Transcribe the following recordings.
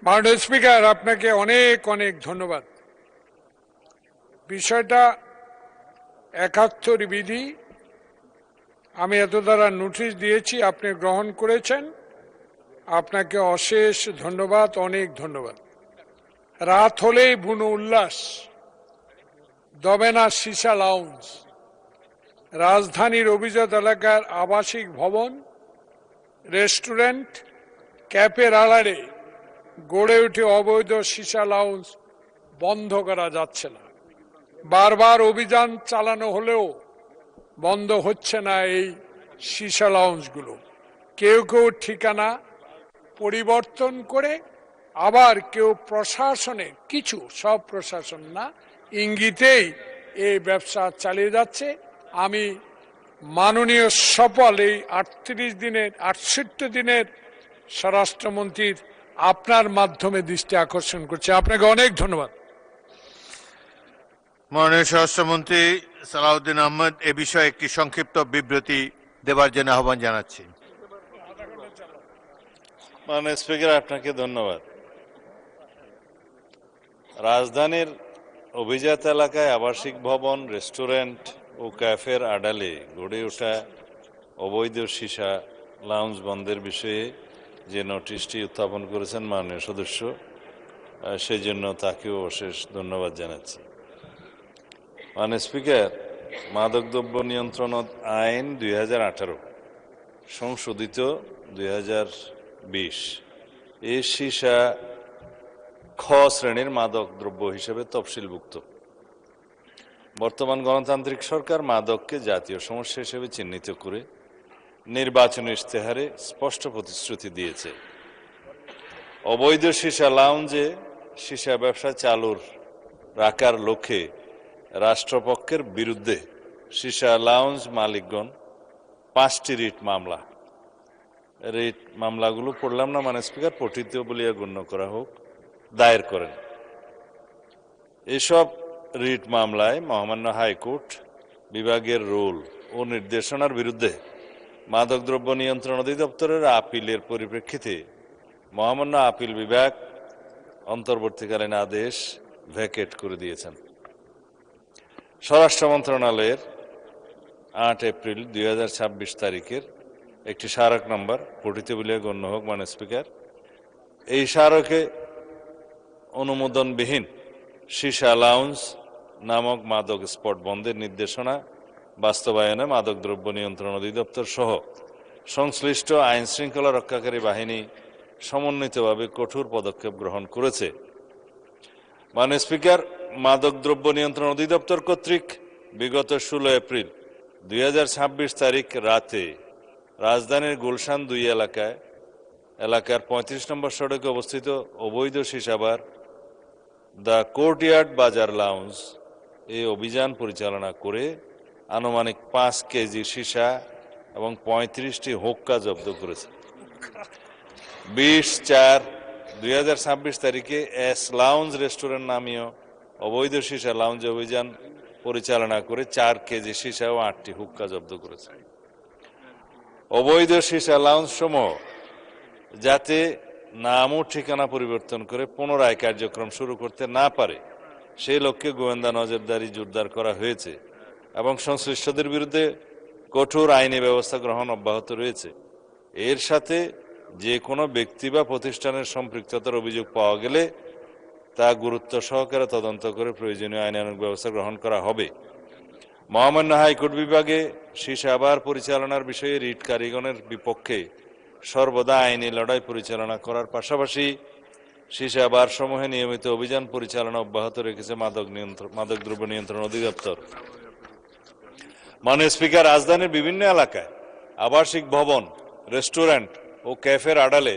মাননীয় স্পিকার, আপনাকে অনেক অনেক ধন্যবাদ। বিষয়টা ৭১ বিধি, আমি এত দ্বারা নোটিশ দিয়েছি, আপনি গ্রহণ করেছেন, আপনাকে অশেষ ধন্যবাদ, অনেক ধন্যবাদ। রাত হলেই বুনো উল্লাস, দবে না সিসা লাউঞ্জ। রাজধানীর অভিজাত এলাকার আবাসিক ভবন, রেস্টুরেন্ট, ক্যাফের আড়ালে গড়ে উঠে অবৈধ সিসা লাউঞ্জ বন্ধ করা যাচ্ছে না। বারবার অভিযান চালানো হলেও বন্ধ হচ্ছে না এই সিসা লাউঞ্জগুলো। কেউ কেউ ঠিকানা পরিবর্তন করে, আবার কেউ প্রশাসনের কিছু, সব প্রশাসন না, ইঙ্গিতেই এই ব্যবসা চালিয়ে যাচ্ছে। আমি মাননীয় সফল এই 68 দিনের স্বরাষ্ট্রমন্ত্রীর আপনার মাধ্যমে দৃষ্টি আকর্ষণ করছি। আপনাকে অনেক ধন্যবাদ। মাননীয় স্বরাষ্ট্রমন্ত্রী সালাউদ্দিন আহমেদ এ বিষয়ে একটি সংক্ষিপ্ত বিবৃতি দেবার জন্য আহ্বান জানাচ্ছি। মাননীয় স্পিকার, আপনাকে ধন্যবাদ। রাজধানীর অভিজাত এলাকায় আবাসিক ভবন, রেস্টুরেন্ট ও ক্যাফের আড়ালে গড়ে ওঠা অবৈধ সিসা লাউঞ্জ বন্ধের বিষয়ে যে নোটিশটি উত্থাপন করেছেন মাননীয় সদস্য, সেই জন্য তাকেও অশেষ ধন্যবাদ জানাচ্ছি। মাননীয় স্পিকার, মাদকদ্রব্য নিয়ন্ত্রণ আইন 2018 সংশোধিত 2020 এই সিসা খ শ্রেণীর মাদক দ্রব্য হিসেবে তফসিলভুক্ত। বর্তমান গণতান্ত্রিক সরকার মাদককে জাতীয় সমস্যা হিসেবে চিহ্নিত করে নির্বাচনী ইশতেহারে স্পষ্ট প্রতিশ্রুতি দিয়েছে। অবৈধ সিসা লাউঞ্জে সিসা ব্যবসা চালুর রাখার লক্ষ্যে রাষ্ট্রপক্ষের বিরুদ্ধে সিসা লাউঞ্জ মালিকগণ 5টি রিট মামলাগুলো পড়লাম না মানে স্পিকার, পঠিত বলিয়া গণ্য করা হোক, দায়ের করেন। এসব রিট মামলায় মহামান্য হাইকোর্ট বিভাগের রুল ও নির্দেশনার বিরুদ্ধে মাদকদ্রব্য নিয়ন্ত্রণ অধিদপ্তরের আপিলের পরিপ্রেক্ষিতে মহামান্য আপিল বিভাগ অন্তর্বর্তীকালীন আদেশ ভ্যাকেট করে দিয়েছেন। স্বরাষ্ট্র মন্ত্রণালয়ের 8 এপ্রিল 2026 তারিখের একটি স্মারক নম্বর পঠিত বলিয়া গণ্য হোক মাননীয় স্পিকার। এই স্মারকে অনুমোদনবিহীন সিসা লাউঞ্জ নামক মাদক স্পট বন্ধের নির্দেশনা বাস্তবায়নে মাদকদ্রব্য নিয়ন্ত্রণ অধিদপ্তর সহ সংশ্লিষ্ট আইন শৃঙ্খলা রক্ষাকারী বাহিনী সমন্বিতভাবে কঠোর পদক্ষেপ গ্রহণ করেছে। মাননীয় স্পিকার, মাদকদ্রব্য নিয়ন্ত্রণ অধিদপ্তর কর্তৃক বিগত 16 এপ্রিল 2026 তারিখ রাতে রাজধানীর গুলশান 2 এলাকার 35 নম্বর সড়কে অবস্থিত অবৈধ সিসাবার দ্য কোর্টইয়ার্ড বাজার লাউঞ্জ এই অভিযান পরিচালনা করে আনুমানিক 5 কেজি সিসা এবং 35টি হুক্কা জব্দ করেছে। 20/4/2026 তারিখে এস লাউঞ্জ রেস্টুরেন্ট নামীয় অবৈধ সিসা লাউঞ্জ অভিযান পরিচালনা করে 4 কেজি সিসা ও 8টি হুক্কা জব্দ করেছে। অবৈধ সিসা লাউঞ্জ সমূহ যাতে নাম ও ঠিকানা পরিবর্তন করে পুনরায় কার্যক্রম শুরু করতে না পারে সেই লক্ষ্যে গোয়েন্দা নজরদারি জোরদার করা হয়েছে এবং সংশ্লিষ্টদের বিরুদ্ধে কঠোর আইনি ব্যবস্থা গ্রহণ অব্যাহত রয়েছে। এর সাথে যে কোনো ব্যক্তি বা প্রতিষ্ঠানের সম্পৃক্ততার অভিযোগ পাওয়া গেলে তা গুরুত্ব সহকারে তদন্ত করে প্রয়োজনীয় আইনানুগ ব্যবস্থা গ্রহণ করা হবে। মহামান্য হাইকোর্ট বিভাগে সিসা বার পরিচালনার বিষয়ে রিট কারীগণের বিপক্ষে সর্বদা আইনি লড়াই পরিচালনা করার পাশাপাশি সিসা বার সমূহে নিয়মিত অভিযান পরিচালনা অব্যাহত রেখেছে মাদকদ্রব্য নিয়ন্ত্রণ অধিদপ্তর। মাননীয় স্পিকার, রাজধানীর বিভিন্ন এলাকায় আবাসিক ভবন, রেস্টুরেন্ট ও ক্যাফের আড়ালে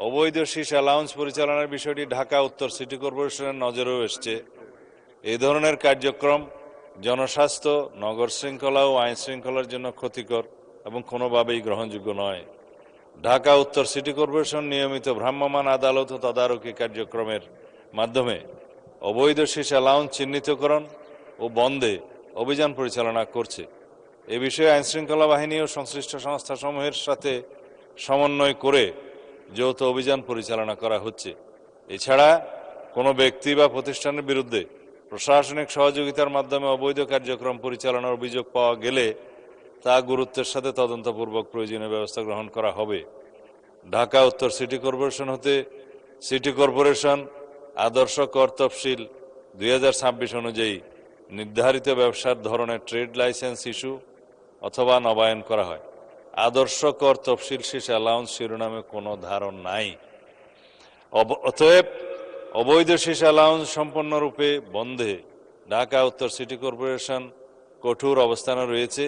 অবৈধ সিসা লাউঞ্জ পরিচালনার বিষয়টি ঢাকা উত্তর সিটি কর্পোরেশনের নজরেও এসছে। এই ধরনের কার্যক্রম জনস্বাস্থ্য, নগর শৃঙ্খলা ও আইন শৃঙ্খলার জন্য ক্ষতিকর এবং কোনোভাবেই গ্রহণযোগ্য নয়। ঢাকা উত্তর সিটি কর্পোরেশন নিয়মিত ভ্রাম্যমাণ আদালত ও তদারকি কার্যক্রমের মাধ্যমে অবৈধ সিসা লাউঞ্জ চিহ্নিতকরণ ও বন্ধে অভিযান পরিচালনা করছে। এ বিষয়ে আইনশৃঙ্খলা বাহিনী ও সংশ্লিষ্ট সংস্থাসমূহের সাথে সমন্বয় করে যৌথ অভিযান পরিচালনা করা হচ্ছে। এছাড়া কোনো ব্যক্তি বা প্রতিষ্ঠানের বিরুদ্ধে প্রশাসনিক সহযোগিতার মাধ্যমে অবৈধ কার্যক্রম পরিচালনার অভিযোগ পাওয়া গেলে তা গুরুত্বের সাথে তদন্তপূর্বক প্রয়োজনীয় ব্যবস্থা গ্রহণ করা হবে। ঢাকা উত্তর সিটি কর্পোরেশন হতে সিটি কর্পোরেশন আদর্শ কর তফসিল 2026 অনুযায়ী নির্ধারিত ব্যবসার ধরনের ট্রেড লাইসেন্স ইস্যু অথবা নবায়ন করা হয়। আদর্শ কর তফসিল শেষ অ্যালাউন্স শিরোনামে কোনো ধারণ নাই। অতএব অবৈধ শীষ অ্যালাউন্স সম্পূর্ণরূপে বন্ধে ঢাকা উত্তর সিটি কর্পোরেশন কঠোর অবস্থানে রয়েছে।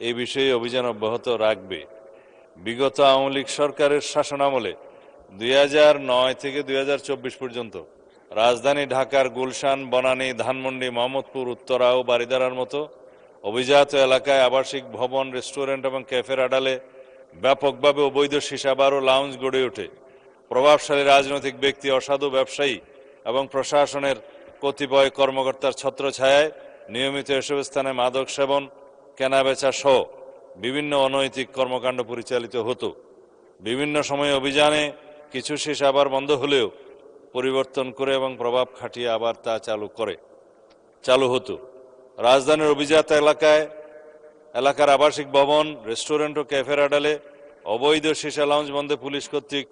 এই বিষয়ে অভিযান অব্যাহত রাখবে। বিগত আওয়ামী লীগ সরকারের শাসনামলে 2009 থেকে 2024 পর্যন্ত রাজধানী ঢাকার গুলশান, বনানী, ধানমন্ডি, মোহাম্মদপুর, উত্তরা ও বারিধারার মতো অভিজাত এলাকায় আবাসিক ভবন, রেস্টুরেন্ট এবং ক্যাফের আড়ালে ব্যাপকভাবে অবৈধ সীসাবার ও লাউঞ্জ গড়ে ওঠে। প্রভাবশালী রাজনৈতিক ব্যক্তি, অসাধু ব্যবসায়ী এবং প্রশাসনের কতিপয় কর্মকর্তার ছত্রছায়ায় নিয়মিত এসব স্থানে মাদক সেবন, কেনাবেচা সহ বিভিন্ন অনৈতিক কর্মকাণ্ড পরিচালিত হতো। বিভিন্ন সময়ে অভিযানে কিছু সীসাবার বন্ধ হলেও পরিবর্তন করে এবং প্রভাব খাটিয়ে আবার তা চালু হতো। রাজধানীর অভিজাত এলাকার আবাসিক ভবন, রেস্টুরেন্ট ও ক্যাফের আড়ালে অবৈধ সীসা লাউঞ্জ বন্ধে পুলিশ কর্তৃক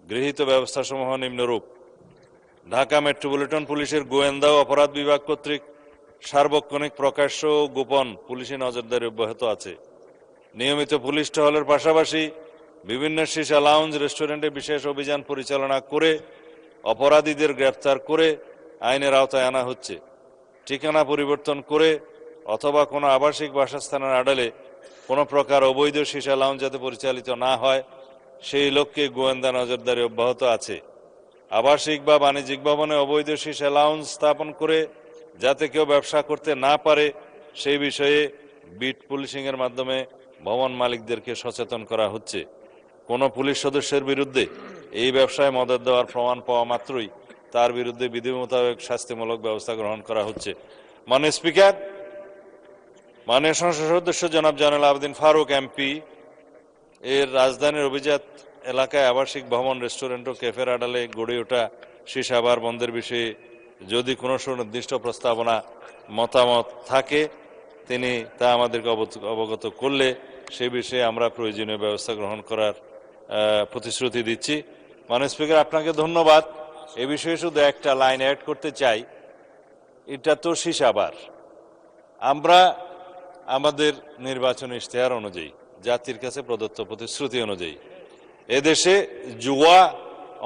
গৃহীত ব্যবস্থাসমূহ নিম্নরূপ: ঢাকা মেট্রোপলিটন পুলিশের গোয়েন্দা ও অপরাধ বিভাগ কর্তৃক সার্বক্ষণিক, প্রকাশ্য ও গোপন পুলিশি নজরদারি অব্যাহত আছে। নিয়মিত পুলিশ টহলের পাশাপাশি বিভিন্ন সীসা লাউঞ্জ, রেস্টুরেন্টে বিশেষ অভিযান পরিচালনা করে অপরাধীদের গ্রেফতার করে আইনের আওতায় আনা হচ্ছে। ঠিকানা পরিবর্তন করে অথবা কোনো আবাসিক বাসস্থানের আড়ালে কোনো প্রকার অবৈধ সীসা লাউঞ্জ যাতে পরিচালিত না হয় সেই লক্ষ্যে গোয়েন্দা নজরদারি অব্যাহত আছে। আবাসিক বা বাণিজ্যিক ভবনে অবৈধ সীসা লাউঞ্জ স্থাপন করে যাতে কেউ ব্যবসা করতে না পারে সেই বিষয়ে বিট পুলিশিংয়ের মাধ্যমে ভবন মালিকদেরকে সচেতন করা হচ্ছে। কোনো পুলিশ সদস্যের বিরুদ্ধে এই ব্যবসায় মদত দেওয়ার প্রমাণ পাওয়া মাত্রই তার বিরুদ্ধে বিধি মোতাবেক শাস্তিমূলক ব্যবস্থা গ্রহণ করা হচ্ছে। মাননীয় স্পিকার, মাননীয় সংসদ সদস্য জনাব জয়নুল আবেদিন ফারুক এমপি এর রাজধানীর অভিজাত এলাকায় আবাসিক ভবন, রেস্টুরেন্ট ও ক্যাফের আড়ালে গড়ে ওঠা সীসাবার বন্ধের বিষয়ে যদি কোনো সুনির্দিষ্ট প্রস্তাবনা, মতামত থাকে তিনি তা আমাদেরকে অবগত করলে সে বিষয়ে আমরা প্রয়োজনীয় ব্যবস্থা গ্রহণ করার প্রতিশ্রুতি দিচ্ছি। মাননীয় স্পিকার, আপনাকে ধন্যবাদ। এ বিষয়ে শুধু একটা লাইন অ্যাড করতে চাই। এটা তো সীসাবার, আমরা আমাদের নির্বাচনী ইশতেহার অনুযায়ী, জাতির কাছে প্রদত্ত প্রতিশ্রুতি অনুযায়ী এদেশে জুয়া,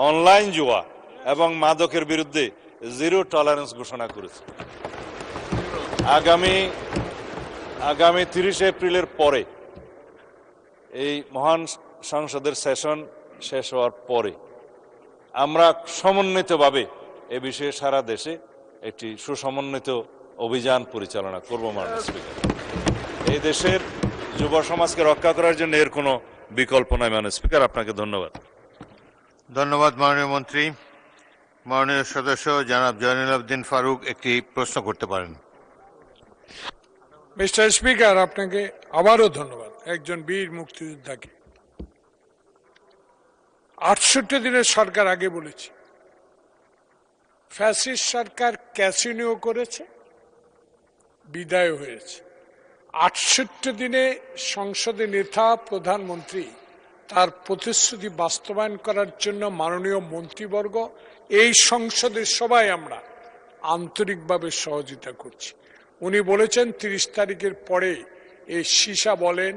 অনলাইন জুয়া এবং মাদকের বিরুদ্ধে জিরো টলারেন্স ঘোষণা করেছে। আগামী 30 এপ্রিলের পরে এই মহান সংসদের সেশন শেষ হওয়ার পরে আমরা সমন্বিতভাবে এ বিষয়ে সারা দেশে একটি সুসমন্বিত অভিযান পরিচালনা করব। মাননীয় স্পিকার, এই দেশের যুব সমাজকে রক্ষা করার জন্য এর কোনো বিকল্প নয়। মাননীয় স্পিকার, আপনাকে ধন্যবাদ। ধন্যবাদ মাননীয় মন্ত্রী। মাননীয় সদস্য জনাব জয়নুল আবেদিন ফারুক একটি প্রশ্ন করতে পারেন। মিস্টার স্পিকার, আপনাকে আবারও ধন্যবাদ। একজন বীর মুক্তিযোদ্ধাকে 68 দিনের সরকার আগে বলেছি, ফ্যাসিস্ট সরকার ক্যাসিনো করেছে, বিদায় হয়েছে। 68 দিনে সংসদে নেতা প্রধানমন্ত্রী তার প্রতিশ্রুতি বাস্তবায়ন করার জন্য মাননীয় মন্ত্রীবর্গ, এই সংসদের সবাই আমরা আন্তরিকভাবে সহযোগিতা করছি। উনি বলেছেন 30 তারিখের পরে এই সীসা বলেন,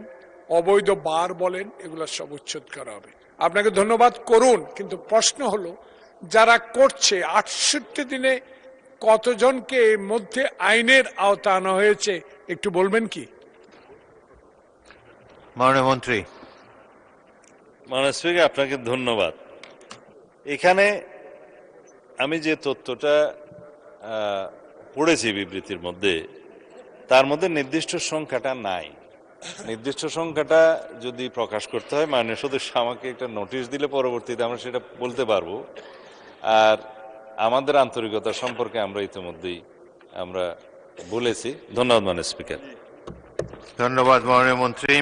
অবৈধ বার বলেন, এগুলো সব উচ্ছেদ করা হবে। আপনাকে ধন্যবাদ, করুন। কিন্তু প্রশ্ন হলো, যারা করছে 68 দিনে কতজনকে এর মধ্যে আইনের আওতা আনা হয়েছে একটু বলবেন কি? মাননীয় মন্ত্রী। মাননীয় স্পিকার, আপনাকে ধন্যবাদ। এখানে আমি যে তথ্যটা পড়েছি বিবৃতির মধ্যে, তার মধ্যে নির্দিষ্ট সংখ্যাটা নাই। নির্দিষ্ট সংখ্যাটা যদি প্রকাশ করতে হয় মাননীয় সদস্য আমাকে একটা নোটিশ দিলে পরবর্তীতে আমরা সেটা বলতে পারবো। আর আমাদের আন্তরিকতা সম্পর্কে আমরা ইতিমধ্যেই আমরা বলেছি। ধন্যবাদ মাননীয় স্পিকার। ধন্যবাদ মাননীয় মন্ত্রী।